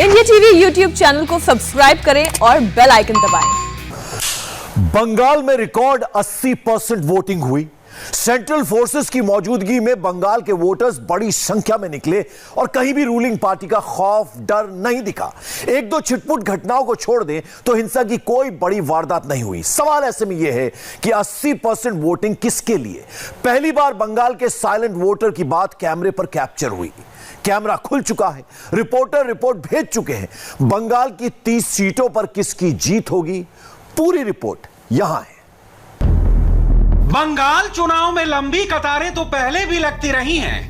India TV YouTube channel को subscribe करें और बेल आइकन दबाएं। बंगाल में रिकॉर्ड 80% वोटिंग हुई। सेंट्रल फोर्सेस की मौजूदगी में बंगाल के वोटर्स बड़ी संख्या में निकले और कहीं भी रूलिंग पार्टी का खौफ डर नहीं दिखा। एक दो छिटपुट घटनाओं को छोड़ दें तो हिंसा की कोई बड़ी वारदात नहीं हुई। सवाल ऐसे में यह है कि 80% वोटिंग किसके लिए? पहली बार बंगाल के साइलेंट वोटर की बात कैमरे पर कैप्चर हुई। कैमरा खुल चुका है, रिपोर्टर रिपोर्ट भेज चुके हैं। बंगाल की 30 सीटों पर किसकी जीत होगी, पूरी रिपोर्ट यहां है। बंगाल चुनाव में लंबी कतारें तो पहले भी लगती रही हैं,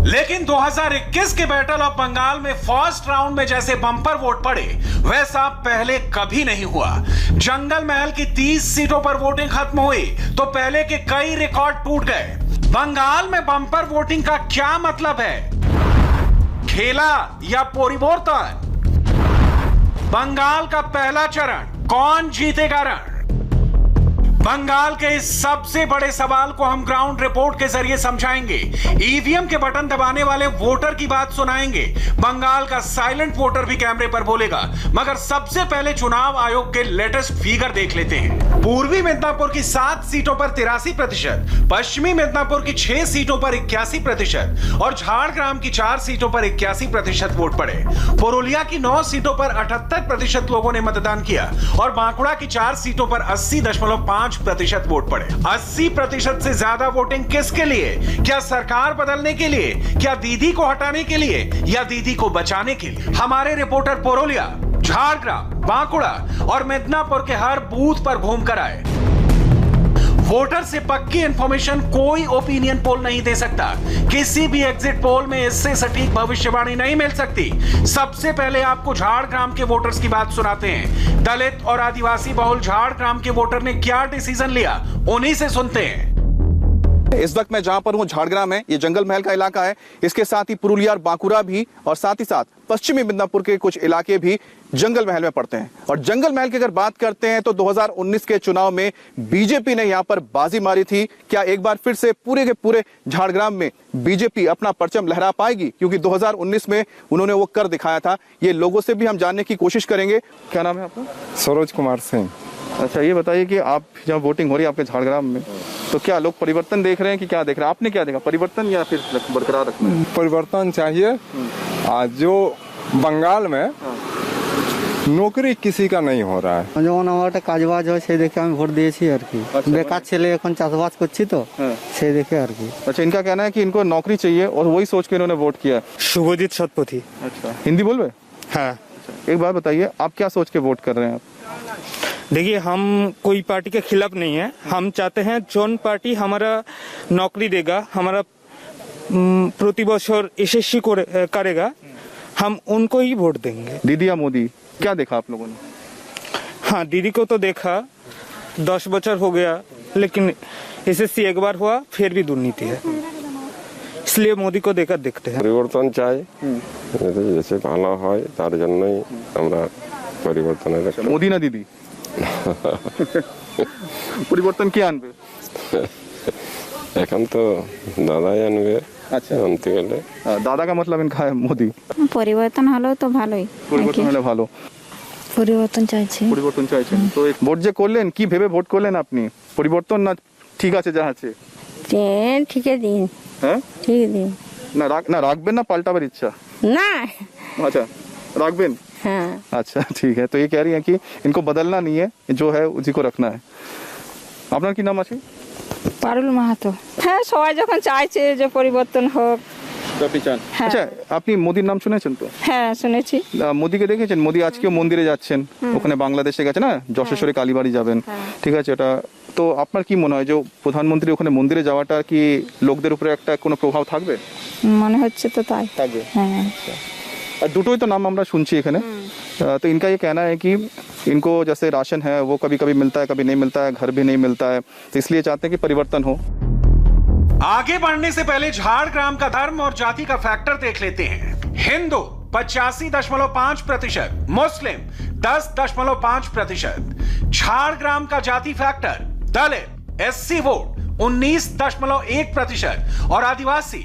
लेकिन 2021 के बैटल ऑफ बंगाल में फर्स्ट राउंड में जैसे बम्पर वोट पड़े वैसा पहले कभी नहीं हुआ। जंगल महल की 30 सीटों पर वोटिंग खत्म हुई तो पहले के कई रिकॉर्ड टूट गए। बंगाल में बम्पर वोटिंग का क्या मतलब है? खेला या परिवर्तन? बंगाल का पहला चरण, कौन जीतेगा रण? बंगाल के इस सबसे बड़े सवाल को हम ग्राउंड रिपोर्ट के जरिए समझाएंगे। ईवीएम के बटन दबाने वाले वोटर की बात सुनाएंगे। बंगाल का साइलेंट वोटर भी कैमरे पर बोलेगा। मगर सबसे पहले चुनाव आयोग के लेटेस्ट फिगर देख लेते हैं। पूर्वी मिदनापुर की 7 सीटों पर 83%, पश्चिमी मिदनापुर की 6 सीटों पर 81% और झारग्राम की 4 सीटों पर 81% वोट पड़े। पुरुलिया की 9 सीटों पर 78% लोगों ने मतदान किया और बांकुड़ा की 4 सीटों पर 80.5% वोट पड़े। 80% से ज्यादा वोटिंग किसके लिए? क्या सरकार बदलने के लिए, क्या दीदी को हटाने के लिए, या दीदी को बचाने के लिए? हमारे रिपोर्टर पुरुलिया, झारग्राम, बांकुड़ा और मिदनापुर के हर बूथ पर घूमकर आए। वोटर से पक्की इंफॉर्मेशन कोई ओपिनियन पोल नहीं दे सकता। किसी भी एग्जिट पोल में इससे सटीक भविष्यवाणी नहीं मिल सकती। सबसे पहले आपको झारग्राम के वोटर्स की बात सुनाते हैं। दलित और आदिवासी बहुल झारग्राम के वोटर ने क्या डिसीजन लिया, उन्हीं से सुनते हैं। इस वक्त मैं जहां पर हूं झारग्राम है, ये जंगल महल का इलाका है। इसके साथ ही पुरुलिया और बांकुड़ा भी, और साथ ही साथ पश्चिमी मिदनापुर के कुछ इलाके भी जंगल महल में पड़ते हैं। और जंगल महल की अगर बात करते हैं तो 2019 के चुनाव में बीजेपी ने यहां पर बाजी मारी थी। क्या एक बार फिर से पूरे के पूरे झारग्राम में बीजेपी अपना परचम लहरा पाएगी? क्योंकि 2019 में उन्होंने वो कर दिखाया था। ये लोगों से भी हम जानने की कोशिश करेंगे। क्या नाम है आपका? सरोज कुमार सिंह। अच्छा, ये बताइए कि आप जब वोटिंग हो रही है आपके झारग्राम में, तो क्या लोग परिवर्तन देख रहे हैं कि क्या देख रहे हैं? आपने क्या देखा, परिवर्तन या फिर बरकरार रखना है? परिवर्तन चाहिए। आज जो बंगाल में नौकरी किसी का नहीं हो रहा है, যেমন আমার একটা কাজবাজ হয় সেই দেখে আমি ভোট দিয়েছি আর কি। বেকার ছেলে এখন চাষবাস করছি তো সেই দেখে আর কি। अच्छा, इनका कहना है कि इनको नौकरी चाहिए और वही सोच के इन्होंने वोट किया। शुभजीत शतपथी। अच्छा, हिंदी बोल रहे? हाँ। एक बात बताइए, आप क्या सोच के वोट कर रहे हैं? आप देखिए, हम कोई पार्टी के खिलाफ नहीं है। हम चाहते हैं जौन पार्टी हमारा नौकरी देगा, हमारा प्रति बछर एसएससी करेगा, हम उनको ही वोट देंगे। दीदी या मोदी, क्या देखा आप लोगों ने? हाँ, दीदी को तो देखा, 10 बछर हो गया, लेकिन एसएससी एक बार हुआ, फिर भी दुर्नीति है, इसलिए मोदी को देकर देखते हैं। পরিবর্তন চাই, जैसे ভালো হয় তার জন্যই আমরা পরিবর্তনের। मोदी ना दीदी? পরিবর্তন কি আনবে? এখন তো দাদাই আনবে। আচ্ছা, আনতে গেলে দাদা का मतलब इनका है मोदी। পরিবর্তন হলো তো ভালোই। পরিবর্তন হলে ভালো। পরিবর্তন চাইছি। পরিবর্তন চাইছেন তো ভোট যে করলেন, কি ভেবে ভোট করলেন আপনি? পরিবর্তন না ঠিক আছে যা আছে? ঠিকই দিন। হ্যাঁ, ঠিক দিন। না রাখবেন না পাল্টাবার ইচ্ছা? না। अच्छा, রাখবেন। हाँ। अच्छा, ठीक है। तो ये कह रही है कि इनको बदलना नहीं है, जो है उसी को रखना है। আপনার কি নাম আছে? পারুল মাহাতো। হ্যাঁ, সবাই যখন চাইছে যে পরিবর্তন হোক। আচ্ছা, আপনি মোদির নাম শুনেছেন তো? হ্যাঁ, শুনেছি। মোদিকে দেখেছেন? মোদি আজকেও মন্দিরে যাচ্ছেন, ওখানে বাংলাদেশে গেছে না, যশোরে কালীবাড়ি যাবেন। ঠিক আছে, এটা তো আপনার কি মনে হয় যে প্রধানমন্ত্রী ওখানে মন্দিরে যাওয়াটা কি লোকদের উপরে একটা কোনো প্রভাব থাকবে? মনে হচ্ছে তো তাই থাকবে। হ্যাঁ, और দুটোই তো নাম আমরা শুনছি এখানে। तो इनका ये कहना है कि इनको जैसे राशन है वो कभी कभी मिलता है, कभी नहीं मिलता है, घर भी नहीं मिलता है, तो इसलिए चाहते हैं कि परिवर्तन हो। आगे बढ़ने से पहले झारग्राम का धर्म और जाति का फैक्टर देख लेते हैं। हिंदू 85.5%, मुस्लिम 10.5%, झारग्राम का जाति फैक्टर दलित एससी वोट 19.1% और आदिवासी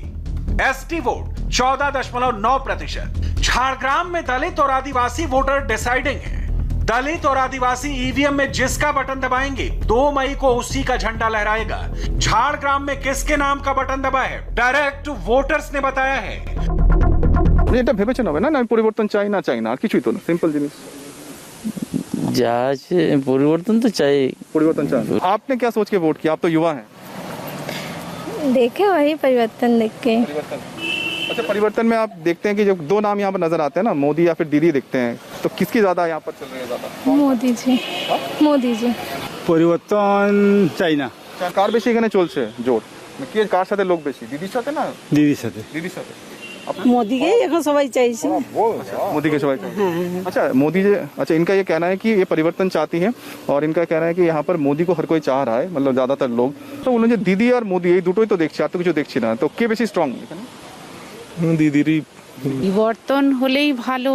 एसटी वोट 14.9%। झारग्राम में दलित और आदिवासी वोटर डिसाइडिंग है। दलित और आदिवासी ईवीएम में जिसका बटन दबाएंगे 2 मई को उसी का झंडा लहराएगा। झारग्राम में किसके नाम का बटन दबा है, डायरेक्ट वोटर्स ने बताया है। এটা ভেবেছেন হবে না, আমি পরিবর্তন চাই না আর কিছুই তো না, সিম্পল জিনিস। যা আছে পরিবর্তন তো চাই। परिवर्तन चाह, आपने क्या सोच के वोट किया? आप तो युवा हैं। देखे वही परिवर्तन देख के। अच्छा, परिवर्तन में आप देखते हैं कि जब 2 नाम यहाँ पर नजर आते हैं ना, मोदी या फिर दीदी दिखते हैं, तो किसकी ज्यादा यहाँ पर चल रही है? ज्यादा मोदी जी। मोदी जी। পরিবর্তন চাই না, কার বেশি এখানে চলছে জোর? কে কার সাথে লোক বেশি? দিদির সাথে না দিদির সাথে। দিদির সাথে। মোদিকেই এখন সবাই চাইছে। मोदी के सवाल। अच्छा, मोदी जी, अच्छा इनका ये कहना है कि ये परिवर्तन चाहती हैं और इनका कहना है कि यहाँ पर मोदी को हर कोई चाह रहा है, मतलब ज्यादातर लोग। तो उन्होंने दीदी और मोदी এই দুটোই তো দেখছি, আর তো কিছু দেখছি না, তো কে বেশি স্ট্রং এখানে? দিদিরই। পরিবর্তন হলেই ভালো।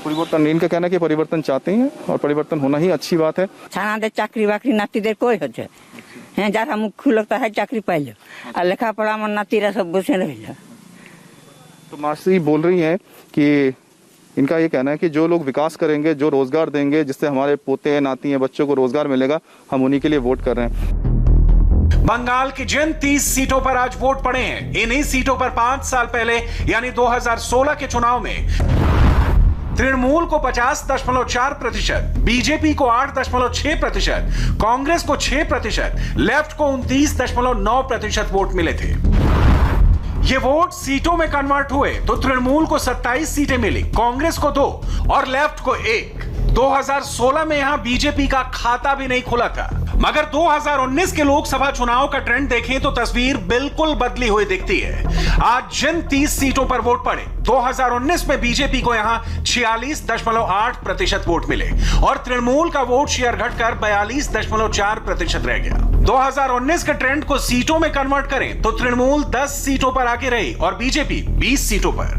परिवर्तन, इनका कहना है कि परिवर्तन चाहते हैं और परिवर्तन होना ही अच्छी बात है। ছানাদের চাকরি বাকরি নাতিদের কই হচ্ছে? হ্যাঁ, যারা মুখ খুলক তারা চাকরি পাইলো, আর লেখাপড়া আমার নাতিরা সব বসে রইল। तो मासी बोल रही हैं कि इनका ये कहना है कि जो लोग विकास करेंगे, जो रोजगार देंगे, जिससे हमारे पोते हैं, नाती हैं, बच्चों को रोजगार मिलेगा, हम उन्हीं के लिए वोट कर रहे हैं। बंगाल की जिन 30 सीटों पर आज वोट पड़े हैं, इन्हीं सीटों पर 5 साल पहले यानी 2016 के चुनाव में तृणमूल को 50.4%, बीजेपी को 8.6%, कांग्रेस को 6%, लेफ्ट को 29.9% वोट मिले थे। ये वोट सीटों में कन्वर्ट हुए तो तृणमूल को 27 सीटें मिली, कांग्रेस को 2 और लेफ्ट को 1। 2016 में यहां बीजेपी का खाता भी नहीं खुला था, मगर 2019 के लोकसभा चुनाव का ट्रेंड देखें तो तस्वीर बिल्कुल बदली हुई दिखती है। आज जिन 30 सीटों पर वोट पड़े, 2019 में बीजेपी को यहां 46.8% वोट मिले और तृणमूल का वोट शेयर घटकर 42.4% रह गया। 2019 के ट्रेंड को सीटों में कन्वर्ट करें तो तृणमूल 10 सीटों पर आगे रही और बीजेपी 20 सीटों पर।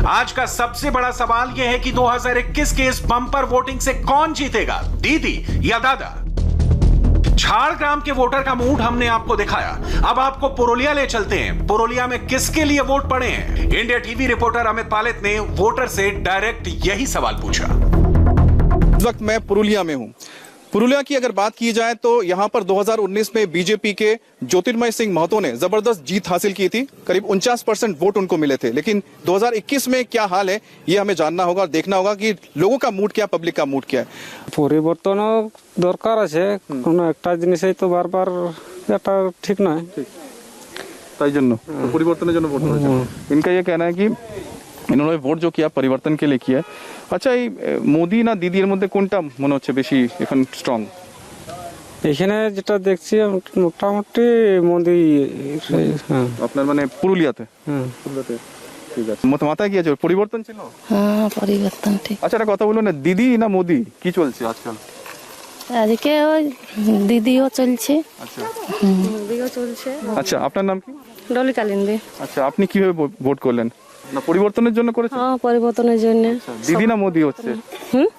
आज का सबसे बड़ा सवाल यह है कि 2021 के इस बम्पर वोटिंग से कौन जीतेगा, दीदी या दादा? झारग्राम के वोटर का मूड हमने आपको दिखाया, अब आपको पुरुलिया ले चलते हैं। पुरुलिया में किसके लिए वोट पड़े हैं? इंडिया टीवी रिपोर्टर अमित पालित ने वोटर से डायरेक्ट यही सवाल पूछा। इस वक्त मैं पुरुलिया में हूँ। पुरुलिया की अगर बात की जाए तो यहाँ पर 2019 में बीजेपी के ज्योतिर्मय सिंह महतो ने जबरदस्त जीत हासिल की थी, करीब 49% वोट उनको मिले थे। लेकिन 2021 में क्या हाल है, ये हमें जानना होगा और देखना होगा कि लोगों का मूड क्या, पब्लिक का मूड क्या है। পরিবর্তন দরকার আছে, কোনো একটা জিনিসই তো বারবার এটা ঠিক নয়। তাই জন্য পরিবর্তনের জন্য ভোট করেছে। इनका ये कहना है कि इन्होंने वोट जो किया परिवर्तन के लिए किया। अच्छा, এই মোদি না দিদির মধ্যে কোনটা মনে হচ্ছে বেশি এখন স্ট্রং? এখানে যেটা দেখছি মোটামুটি মোদি। হ্যাঁ, আপনার মানে পুরুলিয়াতে? হ্যাঁ, পুরুলিয়াতে। ঠিক আছে, মাথায় কি আছে, পরিবর্তন ছিল? হ্যাঁ, পরিবর্তন ঠিক। আচ্ছা, একটা কথা বলুন না, দিদি না মোদি কি চলছে আজকাল? আজকে ওই দিদিও চলছে। আচ্ছা, মোদিও চলছে। আচ্ছা, আপনার নাম কি? ডলি কালিন্দী। আচ্ছা, আপনি কিভাবে ভোট করলেন? না পরিবর্তনের জন্য করেছেন? হ্যাঁ, পরিবর্তনের জন্য। দিদি না মোদি হচ্ছে?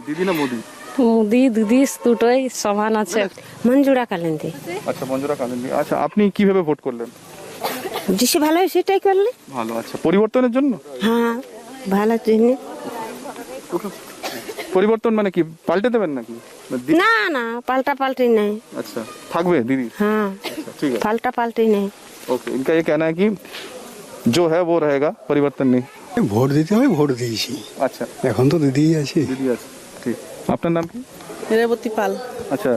দিদি না মোদি? মোদি দিদি দুটোই সমান আছে। মঞ্জুরা কালিন্দী। আচ্ছা, মঞ্জুরা কালিন্দী। আচ্ছা, আপনি কিভাবে ভোট করলেন? যেটা ভালো হয় সেটাই করলে ভালো। আচ্ছা, পরিবর্তনের জন্য? হ্যাঁ, ভালো জন্য। পরিবর্তন মানে কি পাল্টে দেবেন নাকি? না না, পাল্টা পাল্টি नहीं। अच्छा, থাকবে দিদি? हाँ, अच्छा, ठीक है, पाल्टा पाल्टी नहीं। ओके। इनका ये कहना है कि जो है वो रहेगा, परिवर्तन नहीं। ভোট দিতে হয়, ভোট দিয়েছি, अच्छा, এখন তো দিদিই আছে। দিদি আছে, ঠিক। আপনার নাম কি? রেবতী পাল। আচ্ছা,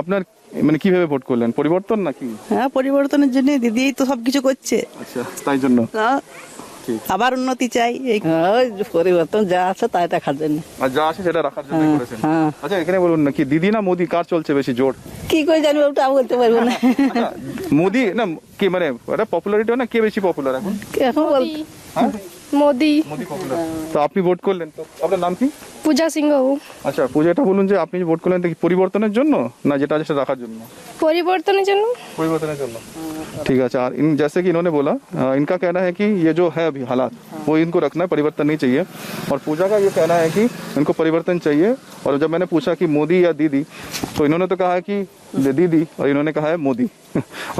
আপনার মানে কিভাবে ভোট করলেন, পরিবর্তন নাকি? হ্যাঁ, পরিবর্তনের জন্য দিদিই তো সবকিছু করছে। আচ্ছা, তাই জন্য আবার উন্নতি চাই, পরিবর্তন যা আছে তাই দেখার জন্য। আর যা আছে সেটা রাখার জন্য করেছেন। আচ্ছা, এখানে বলুন না কি দিদি না মোদি কার চলছে বেশি জোর? কি করে জানবো, ওটা বলতে পারবো না। আচ্ছা, মোদি না কি মানে ওটা পপুলারিটি না, কে বেশি পপুলার এখন? এখন বলতে মোদি। মোদি পপুলার। তো আপনি ভোট করলেন, তো আপনার নাম কি? পূজা সিংহ। আচ্ছা, পূজা, এটা বলুন যে আপনি ভোট করলেন কি পরিবর্তনের জন্য না যেটা আছে সেটা রাখার জন্য? পরিবর্তনের জন্য। परिवर्तन जন্য। ठीक है। अच्छा, इन जैसे कि इन्होंने बोला, इनका कहना है कि ये जो है अभी हालात वो इनको रखना है, परिवर्तन नहीं चाहिए। और पूजा का ये कहना है कि इनको परिवर्तन चाहिए। और जब मैंने पूछा कि मोदी या दीदी, तो इन्होंने तो कहा कि दीदी और इन्होंने कहा है मोदी।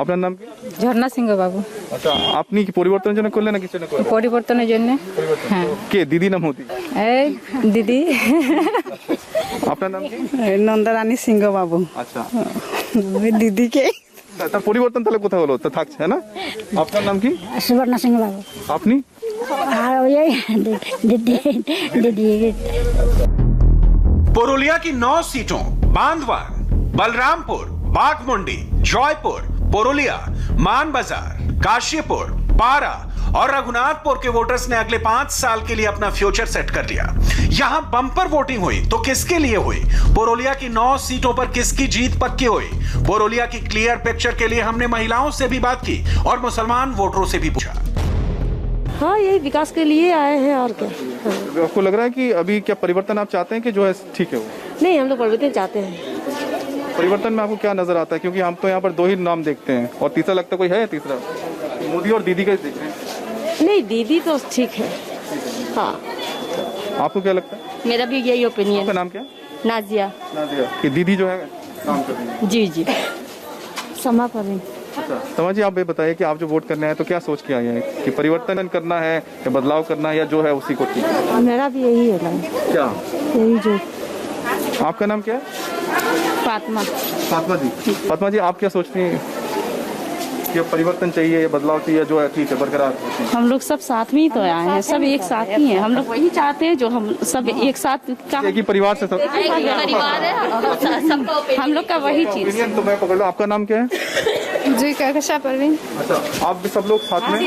আপনার নাম কি? ঝর্ণা সিংহ বাবু। আচ্ছা, আপনি কি পরিবর্তনের জন্য করলেন না কিছু না করলেন? পরিবর্তনের জন্য। হ্যাঁ। কে দিদি না মোদি? এই দিদি। আপনার নাম কি? নন্দরানী সিংহ বাবু। আচ্ছা, দিদিকে তার পরিবর্তন তাহলে কোথায় হলো? তা থাকছে না। আপনার নাম কি? সুবর্ণা সিংহ বাবু। আপনি? আর ওই দিদি দিদি। पुरुलिया की 9 सीटों बांधवान, बलरामपुर, बाघमुंडी, जौनपुर, पुरुलिया, मानबाजार, काशीपुर, पारा और रघुनाथपुर के वोटर्स ने अगले 5 साल के लिए अपना फ्यूचर सेट कर लिया। यहां बम्पर वोटिंग हुई तो किसके लिए हुई? पुरुलिया की 9 सीटों पर किसकी जीत पक्की हुई? पुरुलिया की क्लियर पिक्चर के लिए हमने महिलाओं से भी बात की और मुसलमान वोटरों से भी पूछा। हाँ, यही विकास के लिए आए हैं और क्या। तो आपको लग रहा है कि अभी क्या परिवर्तन आप चाहते हैं कि जो है ठीक है वो? नहीं, हम लोग परिवर्तन चाहते हैं। परिवर्तन में आपको क्या नजर आता है? क्योंकि हम तो यहाँ पर 2 ही नाम देखते हैं और तीसरा लगता कोई है? तीसरा मोदी और दीदी का देख रहे हैं। नहीं, दीदी तो ठीक है। हाँ, आपको क्या लगता है? मेरा भी यही ओपिनियन। आपका नाम क्या? नाजिया। नादिया। कि दीदी जो है काम कर रही है। जी जी। समा परवीन। तमा जी, आप ये बताइए कि आप जो वोट करने आए तो क्या सोच के आए हैं कि परिवर्तन करना है या बदलाव करना है या जो है उसी को ठीक? मेरा भी यही है। क्या यही जो। आपका नाम क्या है? फातिमा। फातिमा जी। फातिमा जी, आप क्या सोचती हैं कि परिवर्तन चाहिए या बदलाव चाहिए जो है ठीक है बरकरार? हम लोग सब साथ में ही तो आए हैं, सब एक साथ ही हैं। हम लोग वही चाहते हैं जो हम सब एक साथ का एक ही परिवार से सब परिवार है। हम लोग का वही चीज। तो मैं पकड़ लो। आपका नाम क्या है? जी, कहकशा परवीन। अच्छा, आप भी सब लोग साथ में?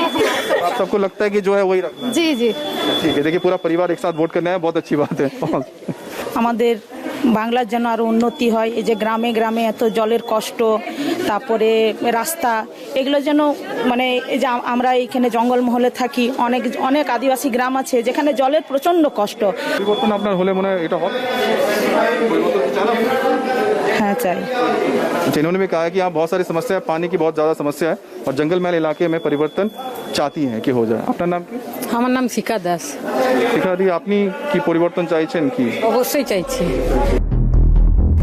आप सबको लगता है कि जो है वही रखना है? जी जी। ठीक है, देखिए पूरा परिवार एक साथ वोट करना है, बहुत अच्छी बात है। আমাদের বাংলার যেন আরো উন্নতি হয়। এই যে গ্রামে গ্রামে এত জলের কষ্ট, তারপরে রাস্তা, এগুলো যেন মানে এই যে আমরা এইখানে জঙ্গলমহলে থাকি, অনেক অনেক আদিবাসী গ্রাম আছে যেখানে জলের প্রচন্ড কষ্ট। পরিবর্তন আপনার হলে মনে হয় এটা হবে? পরিবর্তন চান আপনি? হ্যাঁ, চাই। इन्होंने भी कहा है कि यहाँ बहुत सारी समस्या है, पानी की बहुत ज़्यादा समस्या है और जंगल महल इलाके में परिवर्तन चाहती हैं कि हो जाए। अपना नाम क्या? আমার নাম শিখা দাস। শিখা দি, আপনি কি পরিবর্তন চাইছেন কি? অবশ্যই চাইছি।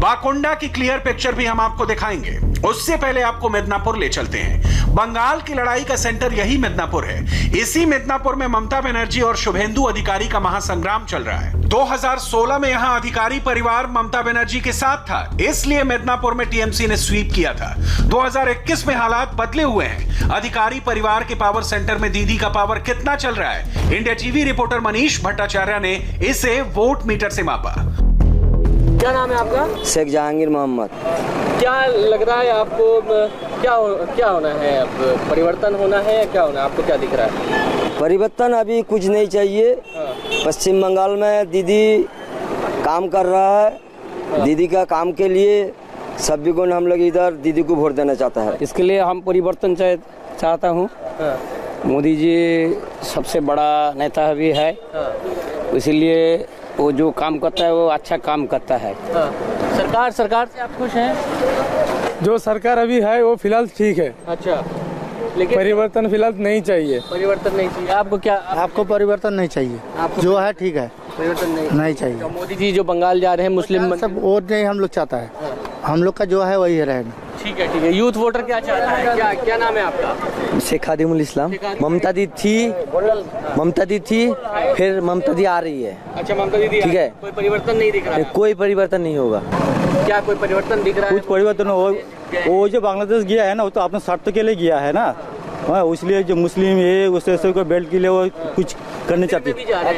बाकुंडा की क्लियर पिक्चर भी हम आपको दिखाएंगे। उससे पहले आपको मिदनापुर ले चलते हैं। बंगाल की लड़ाई का सेंटर यही मिदनापुर है। इसी मिदनापुर में ममता बनर्जी और शुभेंदु अधिकारी का महासंग्राम चल रहा है। 2016 में यहां अधिकारी परिवार ममता बनर्जी के साथ था, इसलिए मिदनापुर में टीएमसी ने स्वीप किया था। 2021 में हालात बदले हुए हैं। अधिकारी परिवार के पावर सेंटर में दीदी का पावर कितना चल रहा है, India TV reporter Manish Bhattacharya ने इसे वोट मीटर से मापा। क्या नाम है आपका? शेख जहांगीर मोहम्मद। क्या लग रहा है आपको? क्या होना है? अब परिवर्तन होना है या क्या होना है? आपको क्या दिख रहा है? परिवर्तन अभी कुछ नहीं चाहिए। पश्चिम बंगाल में दीदी काम कर रहा है। दीदी का काम के लिए सभी को हम लोग इधर दीदी को वोट देना चाहता है। इसके लिए हम परिवर्तन चाहता हूँ। मोदी जी सबसे बड़ा नेता भी है, इसीलिए वो जो काम करता है वो अच्छा काम करता है। सरकार से आप खुश हैं? जो सरकार अभी है वो फिलहाल ठीक है। अच्छा, लेकिन परिवर्तन फिलहाल नहीं चाहिए। परिवर्तन नहीं चाहिए आपको? क्या आपको परिवर्तन नहीं चाहिए? आपको जो है ठीक है, परिवर्तन नहीं चाहिए। तो मोदी जी जो बंगाल जा रहे हैं मुस्लिम सब वोट नहीं हम लोग चाहता है। हम लोग का जो है वही रहेगा। ठीक है। यूथ वोटर क्या चाहता है? क्या नाम है आपका? शेख खादिमुल इस्लाम। ममता दी थी, फिर ममता दी आ रही है। अच्छा, ममता दीदी ठीक है। कोई परिवर्तन नहीं दिख रहा है? कोई परिवर्तन नहीं होगा। क्या कोई परिवर्तन दिख रहा है? कुछ परिवर्तन हो, वो जो बांग्लादेश गया है ना, वो तो अपने स्वार्थ के लिए गया है ना। इसलिए जो मुस्लिम है उससे को बेल्ट के लिए वो कुछ करने चाहते।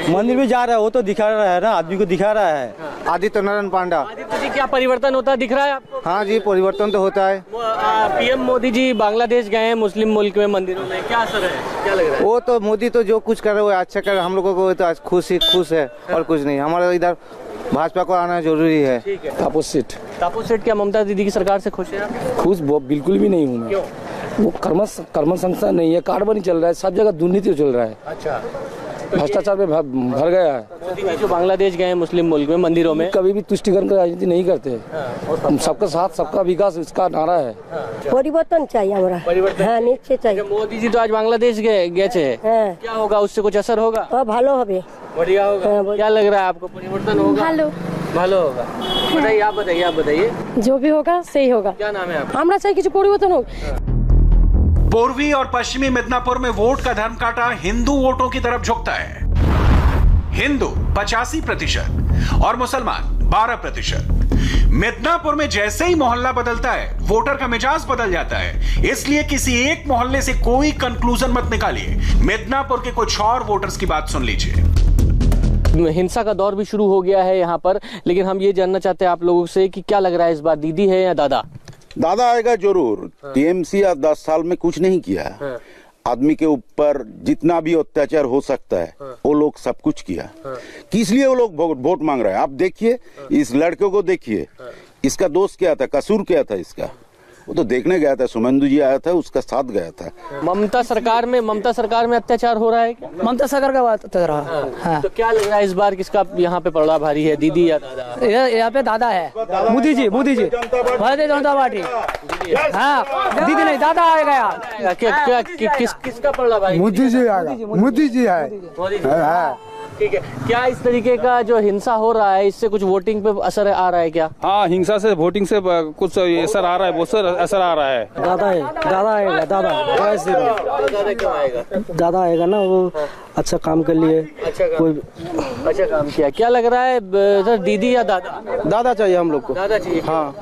मंदिर में जा रहा है, वो तो दिखा रहा है ना, आदमी को दिखा रहा है। आदित्य नारायण पांडा। आदित्य जी, क्या परिवर्तन होता दिख रहा है आपको? हाँ जी, परिवर्तन तो होता है। पीएम मोदी जी बांग्लादेश गए हैं मुस्लिम मुल्क में मंदिरों में, क्या असर है? क्या लग रहा है? वो तो मोदी तो जो कुछ कर रहे वो अच्छा कर रहे, हम लोगों को तो खुश है और कुछ नहीं। हमारा इधर भाजपा को आना जरूरी है। तापस सेठ, क्या ममता दीदी की सरकार से खुश है? खुश बिल्कुल भी नहीं हूँ मैं। क्यों? वो कर्म संस्था नहीं है, कार्ड बनी चल रहा है, सब जगह दुर्नीति चल रहा है। अच्छा, भ्रष्टाचार में भर गया है। मोदी जी जो बांग्लादेश गए हैं मुस्लिम मुल्क में मंदिरों में, कभी भी तुष्टिकरण की राजनीति नहीं करते। हम सबका साथ सबका विकास, इसका नारा है। परिवर्तन चाहिए हमारा। परिवर्तन? हाँ, निश्चय चाहिए। मोदी जी तो आज बांग्लादेश गए थे। क्या होगा उससे? कुछ असर होगा? भालो হবে। बढ़िया होगा। क्या लग रहा है आपको? परिवर्तन होगा? ভালো। ভালো होगा। बताइए, आप बताइए। जो भी होगा सही होगा। क्या नाम है आपका? আমরা চাই কিছু পরিবর্তন হোক। पूर्वी और पश्चिमी मिदनापुर में वोट का धर्म कांटा हिंदू वोटों की तरफ झुकता है। हिंदू 85% और मुसलमान 12%। मिदनापुर में जैसे ही मोहल्ला बदलता है वोटर का मिजाज बदल जाता है, इसलिए किसी एक मोहल्ले से कोई कंक्लूजन मत निकालिए। मिदनापुर के कुछ और वोटर्स की बात सुन लीजिए। हिंसा का दौर भी शुरू हो गया है यहाँ पर, लेकिन हम ये जानना चाहते हैं आप लोगों से कि क्या लग रहा है इस बार, दीदी है या दादा? दादा आएगा जरूर। टीएमसी या 10 साल में कुछ नहीं किया। आदमी के ऊपर जितना भी अत्याचार हो सकता है वो लोग सब कुछ किया। किस लिए वो लोग वोट मांग रहे हैं? आप देखिए, इस लड़के को देखिए, इसका दोस्त क्या था, कसूर क्या था इसका? वो तो देखने गया था, सुमेंदु जी आया था, उसका साथ गया था। ममता सरकार में अत्याचार हो रहा है क्या? ममता सरकार का बात कर रहा है। तो क्या लग रहा है इस बार किसका यहाँ पे पलड़ा भारी है, दीदी या दादा? यहाँ पे दादा है, मोदी जी भारतीय जनता पार्टी। हाँ, दीदी नहीं, दादा आएगा यार। क्या किसका पलड़ा भारी? मोदी जी आएगा, मोदी जी है। ठीक है, क्या इस तरीके का जो हिंसा हो रहा है इससे कुछ वोटिंग पे असर आ रहा है क्या? हाँ, हिंसा से वोटिंग से कुछ असर आ रहा है, बहुत असर आ रहा है। दादा आएगा। दादा क्यों आएगा? दादा आएगा ना, वो अच्छा काम कर लिए। अच्छा काम किया। क्या लग रहा है सर, दीदी या दादा? दादा चाहिए हम लोग को। दादा चाहिए। हाँ,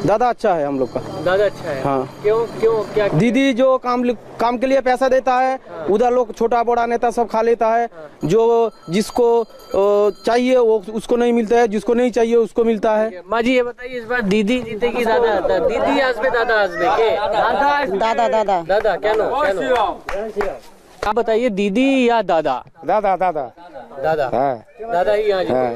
दादा अच्छा है हम लोग का। दादा अच्छा है। हाँ। क्यों क्या? दीदी जो काम के लिए पैसा देता है, उधर लोग छोटा बड़ा नेता सब खा लेता है। जो जिसको चाहिए वो उसको नहीं मिलता है, जिसको नहीं चाहिए उसको मिलता है। माँ जी ये बताइए, इस बार दीदी जीतेगी दादा? दीदी आजमे दादा आजमे के? दादा क्या नो? आप बताइए, दीदी या दादा? दादा ही यहाँ।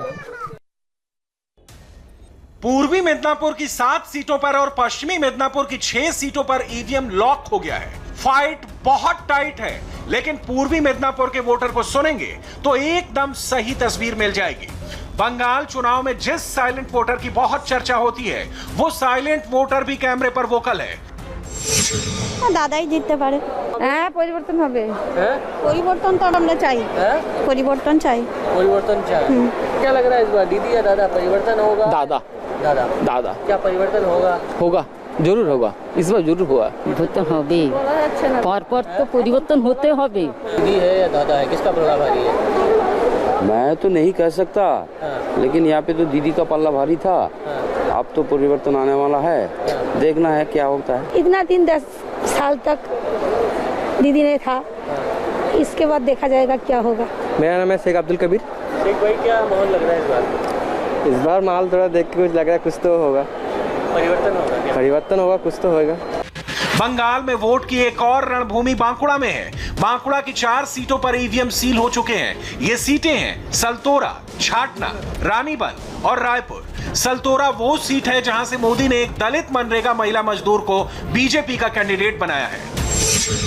पूर्वी मिदनापुर की 7 सीटों पर और पश्चिमी मिदनापुर की 6 सीटों पर ईवीएम लॉक हो गया है। फाइट बहुत टाइट है, लेकिन पूर्वी मिदनापुर के वोटर को सुनेंगे तो एकदम सही तस्वीर मिल जाएगी। बंगाल चुनाव में जिस साइलेंट वोटर की बहुत चर्चा होती है, वो साइलेंट वोटर भी कैमरे पर वोकल है। দাদাই জিততে পারে। হ্যাঁ, পরিবর্তন হবে। পরিবর্তন তো আমরা চাই। পরিবর্তন চাই। क्या लग रहा है इस बार, दीदी या दादा? परिवर्तन होगा? दादा। क्या परिवर्तन होगा? जरूर होगा, इस बार जरूर होगा। পরিবর্তন হবে, পরপর তো পরিবর্তন হতে হবে। दीदी है या दादा है, किसका पलड़ा भारी है? मैं तो नहीं कह सकता, लेकिन यहाँ पे तो दीदी का पल्ला भारी था। अब तो परिवर्तन आने वाला है, देखना है क्या होता है। इतना दिन 10 साल तक दीदी ने था, इसके बाद देखा जाएगा क्या होगा। मेरा नाम है शेख अब्दुल कबीर। शेख भाई, क्या माहौल लग रहा है इस बार? इस बार माहौल थोड़ा देख के कुछ लग रहा है, कुछ तो होगा। परिवर्तन होगा, कुछ तो होगा। बंगाल में वोट की एक और रणभूमि बांकुड़ा में है। बांकुड़ा की 4 सीटों पर ईवीएम सील हो चुके हैं। ये सीटें हैं सलतोरा, छाटना, रानीबंद और रायपुर। सलतोरा वो सीट है जहां से मोदी ने एक दलित मनरेगा महिला मजदूर को बीजेपी का कैंडिडेट बनाया है।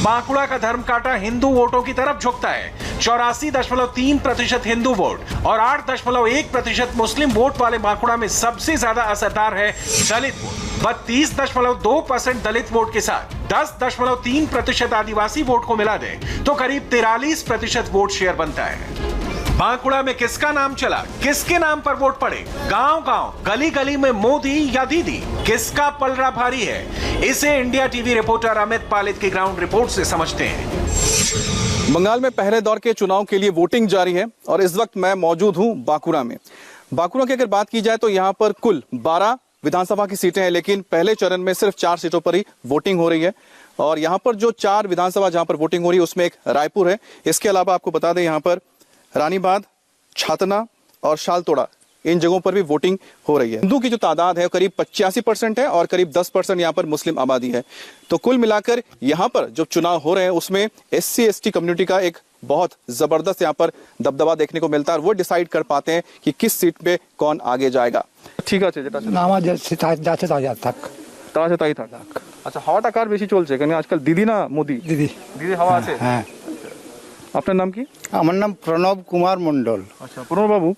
बांकुड़ा का धर्म कांटा हिंदू वोटों की तरफ झुकता है। 84.3% हिंदू वोट और 8.1% मुस्लिम वोट वाले बांकुड़ा में सबसे ज्यादा असरदार है दलित वोट। 32.2% दलित वोट के साथ 10.3% आदिवासी वोट को मिला दे तो करीब 43% वोट शेयर बनता है। बांकुड़ा में किसका नाम चला, किसके नाम पर वोट पड़े, गांव गांव गली गली में मोदी या दीदी, किसका पलड़ा भारी है, इसे इंडिया टीवी रिपोर्टर अमित पालित की ग्राउंड रिपोर्ट से समझते हैं। बंगाल में पहले दौर के चुनाव के लिए वोटिंग जारी है और इस वक्त मैं मौजूद हूं बांकुड़ा में। बांकुड़ा की अगर बात की जाए तो यहाँ पर कुल 12 विधानसभा की सीटें हैं, लेकिन पहले चरण में सिर्फ 4 सीटों पर ही वोटिंग हो रही है। और यहाँ पर जो 4 विधानसभा जहां पर वोटिंग हो रही है उसमें एक रायपुर है। इसके अलावा आपको बता दें यहाँ पर रानीबाद, छातना और शालतोड़ा, इन जगहों पर भी वोटिंग हो रही है। हिंदू की जो तादाद है वो करीब 85% है और करीब 10% यहाँ पर मुस्लिम आबादी है। तो कुल मिलाकर यहाँ पर जो चुनाव हो रहे हैं उसमें SC/ST कम्युनिटी का एक बहुत जबरदस्त यहाँ पर दबदबा देखने को मिलता है और वो डिसाइड कर पाते हैं कि किस सीट पे कौन आगे जाएगा। ঠিক আছে, যেটা নামা যাচ্ছে তাই থাক, তাই থাক। আচ্ছা, হাওয়াটা কার বেশি চলছে এখানে আজকাল, দিদি না মোদি? দিদি হাওয়া আছে। হ্যাঁ। আপনার নাম কি? আমার নাম প্রণব কুমার মন্ডল। আচ্ছা প্রণব বাবু,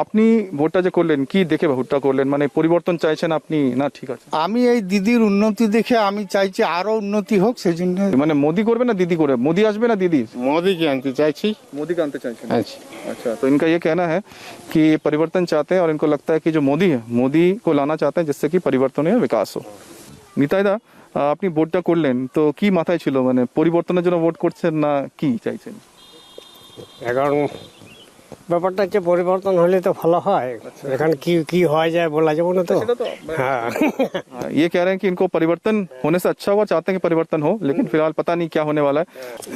আপনি ভোটটা যে করলেন কি দেখে ভোটটা করলেন, মানে পরিবর্তন চাইছেন আপনি না ঠিক আছে? আমি এই দিদির উন্নতি দেখে আমি চাইছি আরো উন্নতি হোক, সেজন্য। মানে মোদি করবে না দিদি করবে? মোদি আসবে না দিদি? মোদিকে আনতে চাইছি। মোদিকে আনতে চাইছেন? আচ্ছা। अच्छा, तो इनका ये कहना है कि परिवर्तन चाहते हैं और इनको लगता है कि जो मोदी है, मोदी को लाना चाहते हैं जिससे कि परिवर्तन या विकास हो। নিতাইদা আপনি ভোটটা করলেন তো কি মাথায় ছিল, মানে পরিবর্তনের জন্য ভোট করছেন না কি চাইছেন? এখন ব্যাপারটা হচ্ছে পরিবর্তন হলে তো ভালো হয়, এখন কি কি হয়ে যায় বলা যাবে না তো। हाँ ये कह रहे हैं कि इनको परिवर्तन होने से अच्छा हुआ, चाहते हैं कि परिवर्तन हो, लेकिन फिलहाल पता नहीं क्या होने वाला है।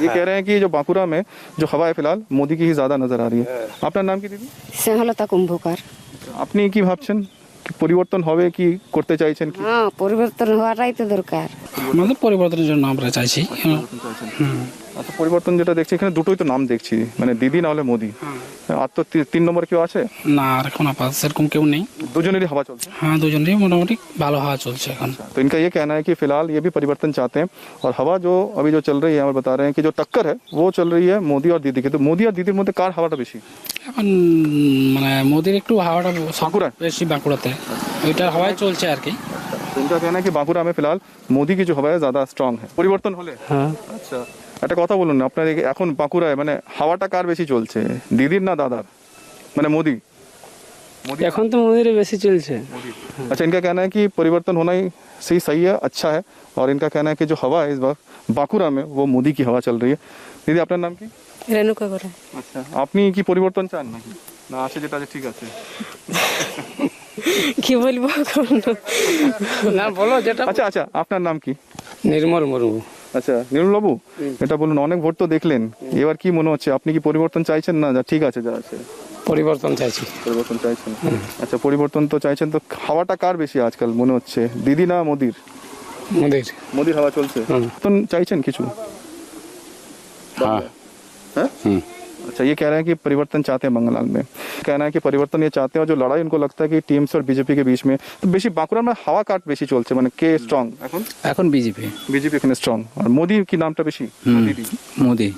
ये कह रहे हैं कि जो बांकुरा में जो हवा है फिलहाल मोदी की ही ज्यादा नजर आ रही है। आपका नाम की दीदी? স্নেহলতা কুম্ভকার। আপনি কি ভাবছেন কি পরিবর্তন হবে কি করতে চাইছেন কি? হ্যাঁ, পরিবর্তন হওয়াটাই তো দরকার। আমাদের পরিবর্তনের জন্য আমরা চাইছি। আচ্ছা, পরিবর্তন যেটা দেখছি এখানে দুটোই তো নাম দেখছি, মানে দিদি না হলে মোদি। আর তো 3 নম্বর কেউ আছে না? আর এখন আপাতত সেরকম কেউ নেই, দুজনেরই हवा चलছে। हाँ, দুজনেরই মোটামুটি ভালো हवा চলছে এখন। तो इनका ये कहना है कि फिलहाल ये भी परिवर्तन चाहते हैं और हवा जो अभी जो चल रही है, हम बता रहे हैं कि जो टक्कर है वो चल रही है मोदी और दीदी की। तो मोदी और दीदिर মধ্যে কার হাওয়াটা বেশি? এখন মানে মোদির একটু হাওয়াটা বাঁকুড়া বেশি, বাঁকুড়াতে ওইটার হাওয়াই চলছে আর কি। तो इनका कहना है कि बांकुरा में फिलहाल मोदी की जो हवा है ज्यादा स्ट्रांग है। পরিবর্তন হলে হ্যাঁ। আচ্ছা, একটা কথা বলুন না, আপনার এখন বাঁকুড়ায় মানে হাওয়াটা কার বেশি চলছে, দিদির না দাদার, মানে মোदी? এখন তো মোদির বেশি চলছে। अच्छा, इनका कहना है कि परिवर्तन होना ही सही है, अच्छा है। और इनका कहना है कि जो हवा है इस बार बांकुरा में वो मोदी की हवा चल रही है। दीदी আপনার নাম কি? রেণুকা করে। আচ্ছা, আপনি কি পরিবর্তন চান নাকি না আছে যেটা আছে ঠিক আছে? কি বলবো না, বলো যেটা। আচ্ছা আচ্ছা, আপনার নাম কি? নির্মল মুর্মু। আচ্ছা, নির্মল বাবু, এটা বলুন, অনেক ভোট তো দেখলেন, এবার কি মনে হচ্ছে, আপনি কি পরিবর্তন চাইছেন না যা ঠিক আছে যা আছে? পরিবর্তন চাইছি। পরিবর্তন চাইছেন? আচ্ছা, পরিবর্তন তো চাইছেন, তো হাওয়াটা কার বেশি আজকাল মনে হচ্ছে, দিদি না মোদির? মোদির। মোদির হাওয়া চলছে। তো চাইছেন কিছু? हाँ। अच्छा, ये कह रहे हैं कि परिवर्तन चाहते हैं बंगाल में, कहना है कि परिवर्तन ये चाहते हैं और जो लड़ाई उनको लगता है कि टीएमसी और बीजेपी के बीच में, तो বেশি বাঁকুড়া में হাওয়া কাট বেশি চলছে, মানে কে স্ট্রং এখন? এখন বিজেপি এখানে স্ট্রং, আর মোদি কি নামটা বেশি? মোদি।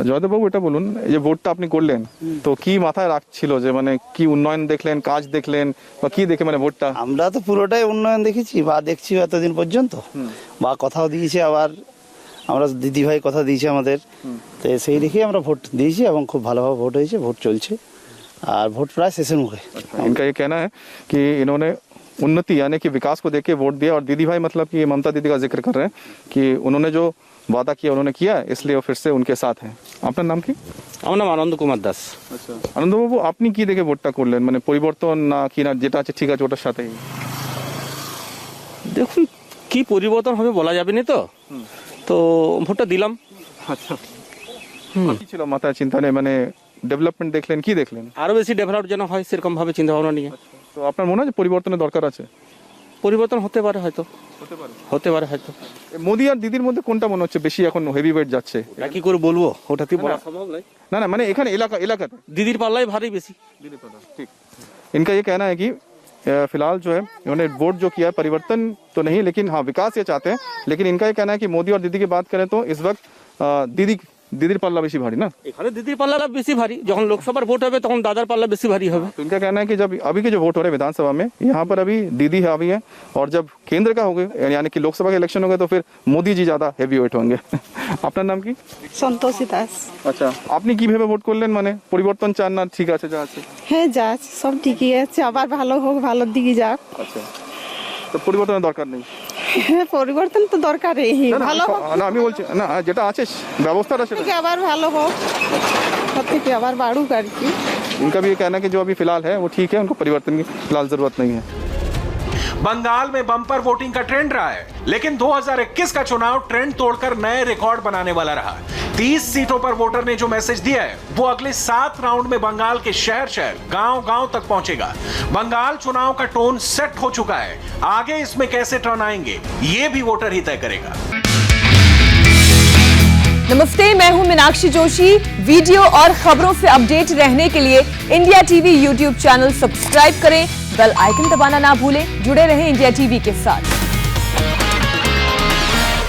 জয়দেব বাবু, এটা বলুন, এই যে ভোটটা আপনি করলেন তো কি মাথায় রাখছিল, যে মানে কি উন্নয়ন দেখলেন, কাজ দেখলেন বা কি দেখে মানে ভোটটা? আমরা তো পুরোটাই উন্নয়ন দেখেছি বা দেখছি এতদিন পর্যন্ত, বা কথাও দিয়েছে, আবার আমরা দিদি ভাই কথা দিয়েছে আমাদের, তো সেই দেখেই আমরা ভোট দিয়েছি এবং খুব ভালোভাবে ভোট হয়েছে, ভোট চলছে আর ভোট প্রায় শেষের মুখে। इनका ये कहना है कि इन्होंने उन्नति यानी कि विकास को देख के वोट दिया, और दीदी भाई मतलब कि ममता दीदी का जिक्र कर रहे हैं कि उन्होंने जो वादा किया उन्होंने किया, इसलिए वो फिर से उनके साथ हैं। আপনার নাম কি? আমার নাম আনন্দ কুমার দাস। আচ্ছা, আনন্দবাবু, আপনি কি দেখে ভোটটা করলেন, মানে পরিবর্তন না কি না যেটা আছে ঠিক আছে ওটার সাথেই? দেখুন, কি পরিবর্তন হবে বলা যাবে না, তো ভোটটা দিলাম। আচ্ছা, কি ছিল মাথায় চিন্তা নেই, মানে ডেভেলপমেন্ট দেখলেন, কি দেখলেন? আরো বেশি ডেভেলপ যেন হয় সেরকম ভাবে চিন্তা ভাবনা নিয়ে। তো আপনার মনে হয় পরিবর্তনের দরকার আছে? পরিবর্তন হতে পারে হয়তো। মোদি আর দিদির মধ্যে কোনটা মনে হচ্ছে বেশি এখন হেভি ওয়েট যাচ্ছে? ওটা কি করে বলবো, ওটা কি বলা সম্ভব নয়। না না, মানে এখানে এলাকাতে দিদির পাল্লাই ভারী বেশি। ठीक, इनका ये कहना है कि फिलहाल जो है इन्होंने वोट जो किया है परिवर्तन तो नहीं, लेकिन हाँ विकास ये चाहते हैं। लेकिन इनका ये कहना है कि मोदी और दीदी की बात करें तो इस वक्त দিদির পাল্লা বেশি ভারী না? এখানে দিদির পাল্লা বেশি ভারী, যখন লোকসভার ভোট হবে তখন দাদার পাল্লা বেশি भारी হবে। तो इनका कहना है कि जब अभी के जो वोट हो रहे हैं विधानसभा में, यहाँ पर अभी दीदी हावी है, और जब केंद्र का होगा यानी कि लोकसभा के इलेक्शन होगा तो फिर मोदी जी ज्यादा हेवी वेट होंगे। আপনার নাম কি? সন্তোষী দাস। আচ্ছা, আপনি কিভাবে ভোট করলেন, মানে পরিবর্তন চান না ঠিক আছে যা আছে? হ্যাঁ, যা আছে সব ঠিকই আছে, আবার ভালো হোক, ভালোর দিকে যাক। আচ্ছা, তো পরিবর্তনের দরকার নেই? হ্যাঁ, পরিবর্তন তো দরকারই, ভালো হোক না, আমি বলছি না যেটা আছে ব্যবস্থাটা সেটা থেকে আবার ভালো হোক, সব থেকে আবার বাড়ুক আর কি। इनका भी ये कहना है कि जो अभी फिलहाल है वो ठीक है, उनको परिवर्तन की फिलहाल जरूरत नहीं है। बंगाल में बम्पर वोटिंग का ट्रेंड रहा है, लेकिन 2021 का चुनाव ट्रेंड तोड़कर नए रिकॉर्ड बनाने वाला रहा। 30 सीटों पर वोटर ने जो मैसेज दिया है वो अगले 7 राउंड में बंगाल के शहर गांव तक पहुंचेगा। बंगाल चुनाव का टोन सेट हो चुका है, आगे इसमें कैसे टर्न आएंगे ये भी वोटर ही तय करेगा। नमस्ते, मैं हूं मीनाक्षी जोशी। वीडियो और खबरों से अपडेट रहने के लिए India TV YouTube channel subscribe करें, बेल आइकन दबाना ना भूलें। जुड़े रहें इंडिया टीवी के साथ।